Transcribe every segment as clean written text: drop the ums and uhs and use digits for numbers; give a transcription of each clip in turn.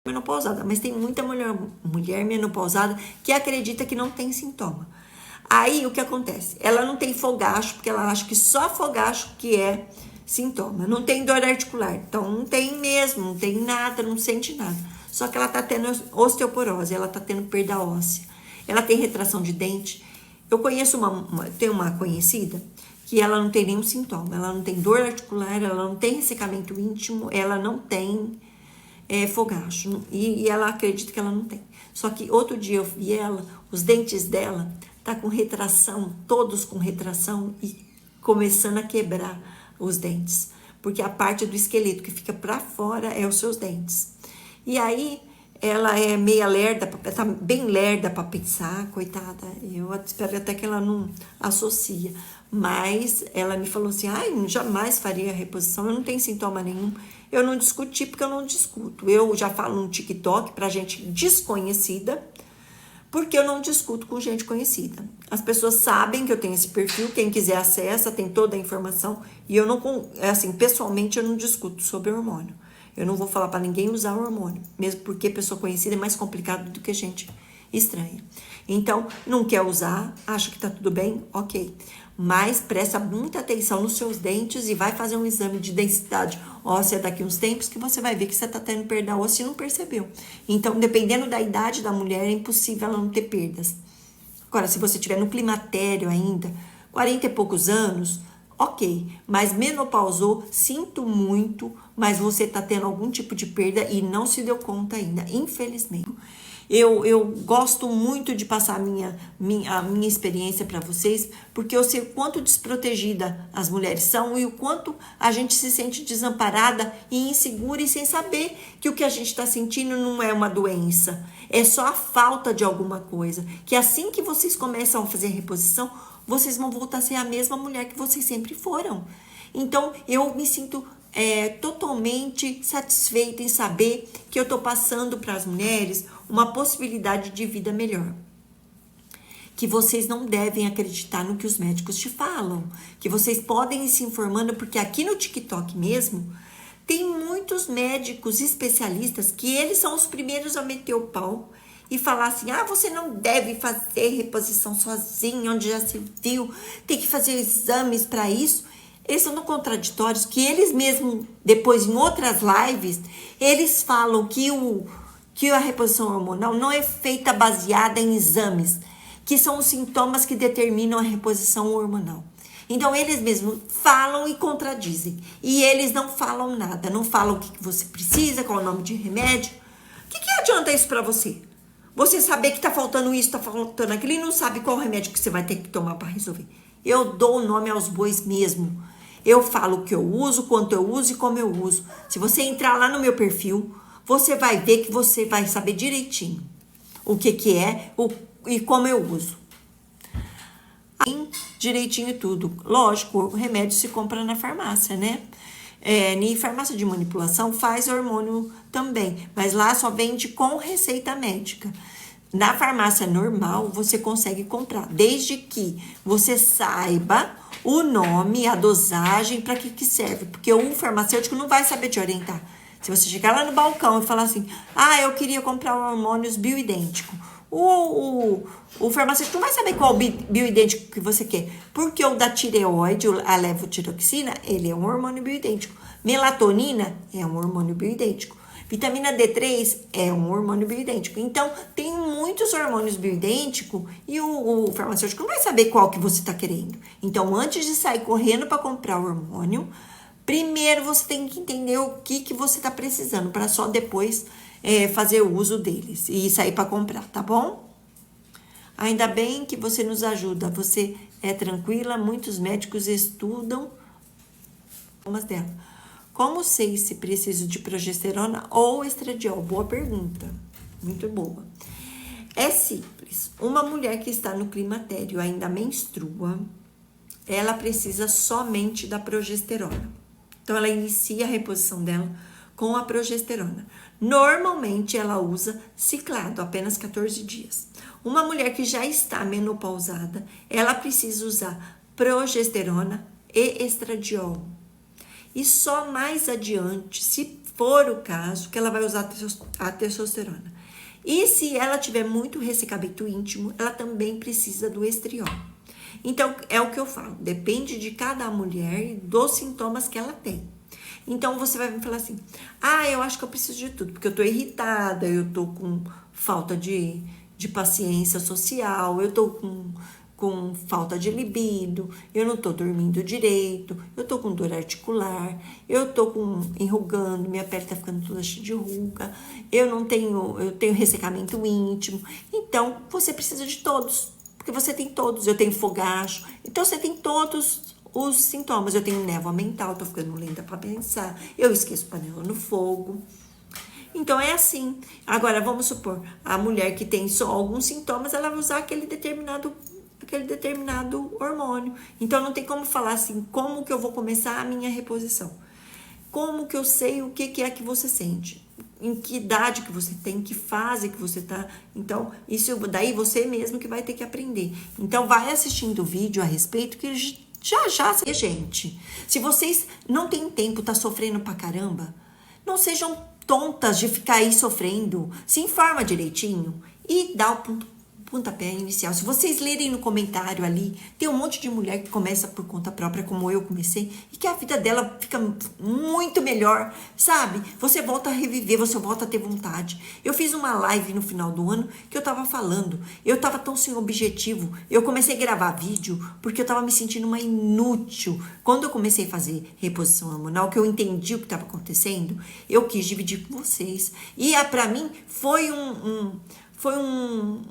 menopausada, mas tem muita mulher menopausada que acredita que não tem sintoma. Aí o que acontece? Ela não tem fogacho, porque ela acha que só fogacho que é sintoma. Não tem dor articular, então não tem mesmo, não tem nada, não sente nada. Só que ela tá tendo osteoporose, ela tá tendo perda óssea, ela tem retração de dente. Eu conheço tenho uma conhecida que ela não tem nenhum sintoma, ela não tem dor articular, ela não tem ressecamento íntimo, ela não tem fogacho, e ela acredita que ela não tem. Só que outro dia eu vi ela, os dentes dela tá com retração, todos com retração e começando a quebrar os dentes, porque a parte do esqueleto que fica para fora é os seus dentes. E aí ela é meia lerda, tá bem lerda para pensar, coitada. Eu espero até que ela não associa, mas ela me falou assim: ai, jamais faria reposição, eu não tenho sintoma nenhum. Eu não discuti porque eu não discuto. Eu já falo no TikTok pra gente desconhecida, porque eu não discuto com gente conhecida. As pessoas sabem que eu tenho esse perfil, quem quiser acessa, tem toda a informação, e eu não, assim, pessoalmente eu não discuto sobre hormônio. Eu não vou falar para ninguém usar hormônio, mesmo porque pessoa conhecida é mais complicado do que gente estranha. Então, não quer usar, acha que tá tudo bem, ok. Mas presta muita atenção nos seus dentes e vai fazer um exame de densidade óssea daqui uns tempos que você vai ver que você tá tendo perda óssea e não percebeu. Então, dependendo da idade da mulher, é impossível ela não ter perdas. Agora, se você estiver no climatério ainda, 40 e poucos anos, ok, mas menopausou, sinto muito, mas você tá tendo algum tipo de perda e não se deu conta ainda, infelizmente. Eu gosto muito de passar a minha experiência para vocês, porque eu sei o quanto desprotegida as mulheres são e o quanto a gente se sente desamparada e insegura e sem saber que o que a gente está sentindo não é uma doença, é só a falta de alguma coisa. Que assim que vocês começam a fazer a reposição, vocês vão voltar a ser a mesma mulher que vocês sempre foram. Então, eu me sinto totalmente satisfeita em saber que eu estou passando para as mulheres uma possibilidade de vida melhor. Que vocês não devem acreditar no que os médicos te falam, que vocês podem ir se informando, porque aqui no TikTok mesmo tem muitos médicos especialistas que eles são os primeiros a meter o pau e falar assim: ah, você não deve fazer reposição sozinho, onde já se viu, tem que fazer exames para isso. Eles são contraditórios, que eles mesmos, depois em outras lives, eles falam que a reposição hormonal não é feita baseada em exames, que são os sintomas que determinam a reposição hormonal. Então, eles mesmos falam e contradizem. E eles não falam nada, não falam o que você precisa, qual é o nome de remédio. O que adianta isso para você? Você saber que tá faltando isso, tá faltando aquilo, e não sabe qual remédio que você vai ter que tomar para resolver. Eu dou o nome aos bois mesmo. Eu falo o que eu uso, quanto eu uso e como eu uso. Se você entrar lá no meu perfil, você vai ver que você vai saber direitinho o que é e como eu uso. Aí, direitinho tudo. Lógico, o remédio se compra na farmácia, né? Em farmácia de manipulação faz hormônio também, mas lá só vende com receita médica. Na farmácia normal, você consegue comprar, desde que você saiba o nome, a dosagem, para que serve. Porque o farmacêutico não vai saber te orientar. Se você chegar lá no balcão e falar assim: ah, eu queria comprar um hormônios bioidêntico. O farmacêutico não vai saber qual bioidêntico que você quer. Porque o da tireoide, a levotiroxina, ele é um hormônio bioidêntico. Melatonina é um hormônio bioidêntico. Vitamina D3 é um hormônio bioidêntico. Então, tem muitos hormônios bioidênticos e o farmacêutico não vai saber qual que você está querendo. Então, antes de sair correndo para comprar o hormônio, primeiro você tem que entender o que você está precisando, para só depois fazer uso deles e sair para comprar, tá bom? Ainda bem que você nos ajuda, você é tranquila, muitos médicos estudam umas delas. Como sei se preciso de progesterona ou estradiol? Boa pergunta, muito boa. É simples. Uma mulher que está no climatério, ainda menstrua, ela precisa somente da progesterona. Então, ela inicia a reposição dela com a progesterona. Normalmente, ela usa ciclado, apenas 14 dias. Uma mulher que já está menopausada, ela precisa usar progesterona e estradiol. E só mais adiante, se for o caso, que ela vai usar a testosterona. E se ela tiver muito ressecamento íntimo, ela também precisa do estriol. Então, é o que eu falo, depende de cada mulher e dos sintomas que ela tem. Então, você vai me falar assim, eu acho que eu preciso de tudo, porque eu tô irritada, eu tô com falta de paciência social, eu tô com falta de libido, eu não tô dormindo direito, eu tô com dor articular, eu tô enrugando, minha pele tá ficando toda cheia de ruga, eu tenho ressecamento íntimo. Então, você precisa de todos. Porque você tem todos, eu tenho fogacho, então você tem todos os sintomas. Eu tenho névoa mental, tô ficando lenta para pensar, eu esqueço panela no fogo. Então é assim. Agora vamos supor, a mulher que tem só alguns sintomas, ela vai usar aquele determinado hormônio. Então não tem como falar assim, como que eu vou começar a minha reposição? Como que eu sei o que é que você sente? Em que idade que você tem, em que fase que você tá. Então, isso daí você mesmo que vai ter que aprender. Então, vai assistindo o vídeo a respeito que já, gente. Se vocês não têm tempo, tá sofrendo pra caramba, não sejam tontas de ficar aí sofrendo. Se informa direitinho e dá o pontapé inicial. Se vocês lerem no comentário ali, tem um monte de mulher que começa por conta própria, como eu comecei, e que a vida dela fica muito melhor, sabe? Você volta a reviver, você volta a ter vontade. Eu fiz uma live no final do ano que eu tava falando, eu tava tão sem objetivo, eu comecei a gravar vídeo porque eu tava me sentindo uma inútil. Quando eu comecei a fazer reposição hormonal, que eu entendi o que tava acontecendo, eu quis dividir com vocês. E pra mim foi um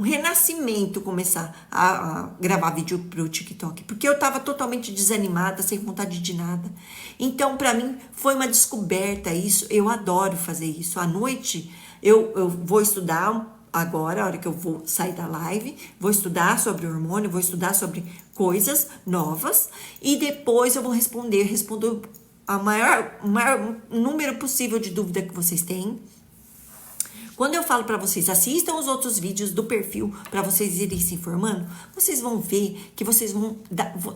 renascimento começar a gravar vídeo pro TikTok, porque eu tava totalmente desanimada, sem vontade de nada. Então, pra mim, foi uma descoberta isso, eu adoro fazer isso. À noite, eu vou estudar agora, a hora que eu vou sair da live, vou estudar sobre hormônio, vou estudar sobre coisas novas, e depois eu vou respondo o maior número possível de dúvida que vocês têm. Quando eu falo para vocês, assistam os outros vídeos do perfil para vocês irem se informando, vocês vão ver que vocês vão...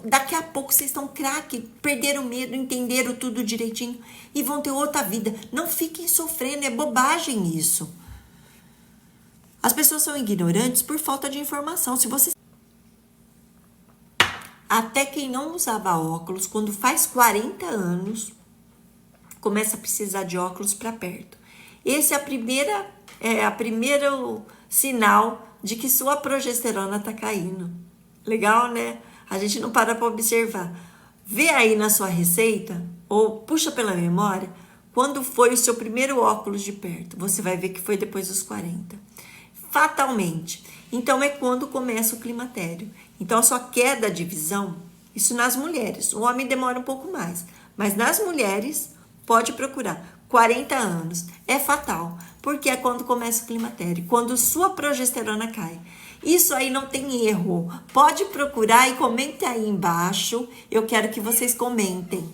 Daqui a pouco vocês estão craque, perderam medo, entenderam tudo direitinho e vão ter outra vida. Não fiquem sofrendo, é bobagem isso. As pessoas são ignorantes por falta de informação. Se vocês... Até quem não usava óculos, quando faz 40 anos, começa a precisar de óculos para perto. Esse é a primeiro sinal de que sua progesterona tá caindo. Legal, né? A gente não para observar. Vê aí na sua receita, ou puxa pela memória, quando foi o seu primeiro óculos de perto. Você vai ver que foi depois dos 40. Fatalmente. Então, é quando começa o climatério. Então, a sua queda de visão, isso nas mulheres. O homem demora um pouco mais. Mas nas mulheres, pode procurar. 40 anos. É fatal, porque é quando começa o climatério, quando sua progesterona cai. Isso aí não tem erro. Pode procurar e comenta aí embaixo. Eu quero que vocês comentem.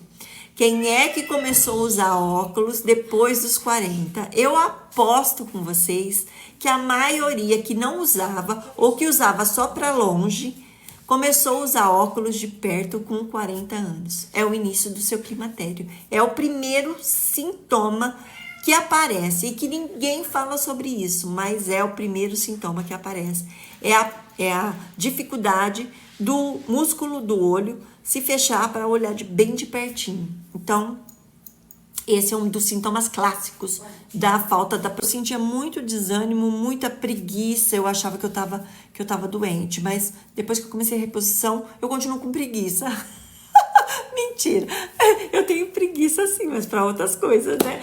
Quem é que começou a usar óculos depois dos 40? Eu aposto com vocês que a maioria que não usava ou que usava só para longe começou a usar óculos de perto com 40 anos. É o início do seu climatério. É o primeiro sintoma que aparece e que ninguém fala sobre isso, mas é o primeiro sintoma que aparece. É a dificuldade do músculo do olho se fechar para olhar bem de pertinho. Então, esse é um dos sintomas clássicos da falta da... Eu sentia muito desânimo, muita preguiça, eu achava que eu tava doente, mas depois que eu comecei a reposição, eu continuo com preguiça. Mentira, eu tenho preguiça sim, mas para outras coisas, né?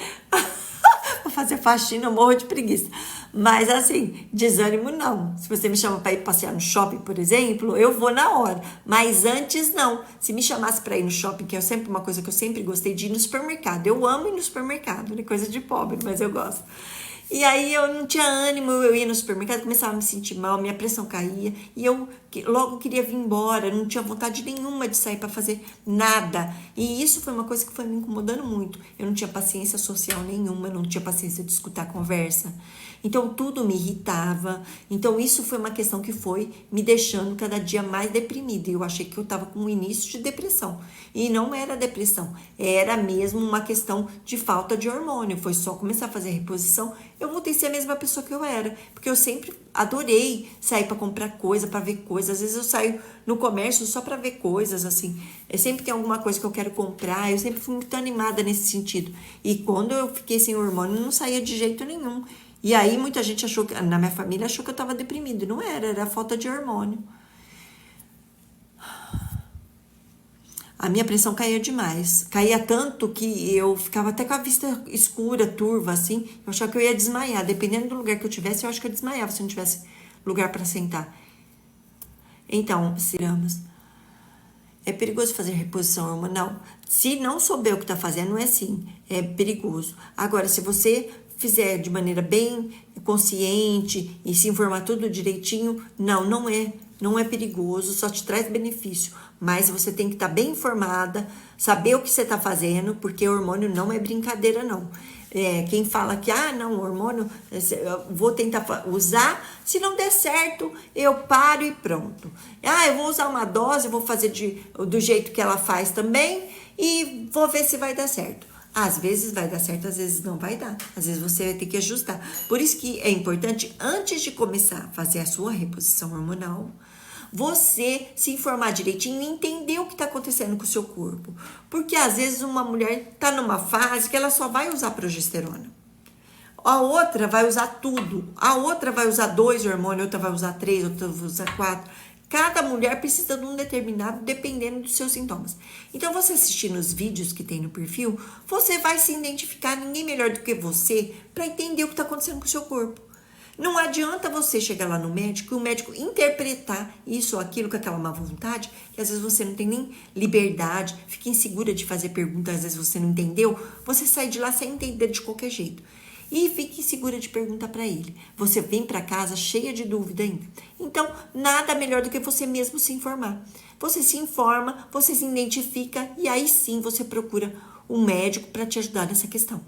Pra fazer faxina, eu morro de preguiça. Mas assim, desânimo não. Se você me chama para ir passear no shopping, por exemplo, eu vou na hora. Mas antes não. Se me chamasse para ir no shopping, que é sempre uma coisa que eu sempre gostei de ir no supermercado. Eu amo ir no supermercado, é coisa de pobre, mas eu gosto. E aí eu não tinha ânimo, eu ia no supermercado, começava a me sentir mal, minha pressão caía. E eu logo queria vir embora, não tinha vontade nenhuma de sair para fazer nada. E isso foi uma coisa que foi me incomodando muito. Eu não tinha paciência social nenhuma, não tinha paciência de escutar a conversa. Então tudo me irritava. Então isso foi uma questão que foi me deixando cada dia mais deprimida. E eu achei que eu estava com um início de depressão. E não era depressão, era mesmo uma questão de falta de hormônio. Foi só começar a fazer reposição, eu voltei a ser a mesma pessoa que eu era. Porque eu sempre adorei sair para comprar coisa, para ver coisas. Às vezes eu saio no comércio só para ver coisas, assim. Eu sempre tem alguma coisa que eu quero comprar. Eu sempre fui muito animada nesse sentido. E quando eu fiquei sem hormônio, não saía de jeito nenhum. E aí muita gente achou, na minha família, achou que eu estava deprimido. Não era falta de hormônio. A minha pressão caía demais. Caía tanto que eu ficava até com a vista escura, turva, assim. Eu achava que eu ia desmaiar. Dependendo do lugar que eu tivesse, eu acho que eu desmaiava se eu não tivesse lugar para sentar. Então, sigamos. É perigoso fazer reposição hormonal? Se não souber o que está fazendo, é sim. É perigoso. Agora, se você fizer de maneira bem consciente e se informar tudo direitinho, não é. Não é perigoso, só te traz benefício. Mas você tem que estar bem informada, saber o que você está fazendo, porque hormônio não é brincadeira, não. Quem fala que, não, hormônio, eu vou tentar usar, se não der certo, eu paro e pronto. Eu vou usar uma dose, vou fazer do jeito que ela faz também e vou ver se vai dar certo. Às vezes vai dar certo, às vezes não vai dar. Às vezes você vai ter que ajustar. Por isso que é importante, antes de começar a fazer a sua reposição hormonal, você se informar direitinho e entender o que está acontecendo com o seu corpo. Porque às vezes uma mulher está numa fase que ela só vai usar progesterona. A outra vai usar tudo. A outra vai usar 2 hormônios, outra vai usar 3, outra vai usar 4. Cada mulher precisa de um determinado, dependendo dos seus sintomas. Então, você assistindo os vídeos que tem no perfil, você vai se identificar, ninguém melhor do que você, para entender o que está acontecendo com o seu corpo. Não adianta você chegar lá no médico e o médico interpretar isso ou aquilo com aquela má vontade, que às vezes você não tem nem liberdade, fica insegura de fazer perguntas, às vezes você não entendeu, você sai de lá sem entender de qualquer jeito. E fique segura de perguntar para ele. Você vem para casa cheia de dúvida ainda. Então, nada melhor do que você mesmo se informar. Você se informa, você se identifica e aí sim você procura um médico para te ajudar nessa questão.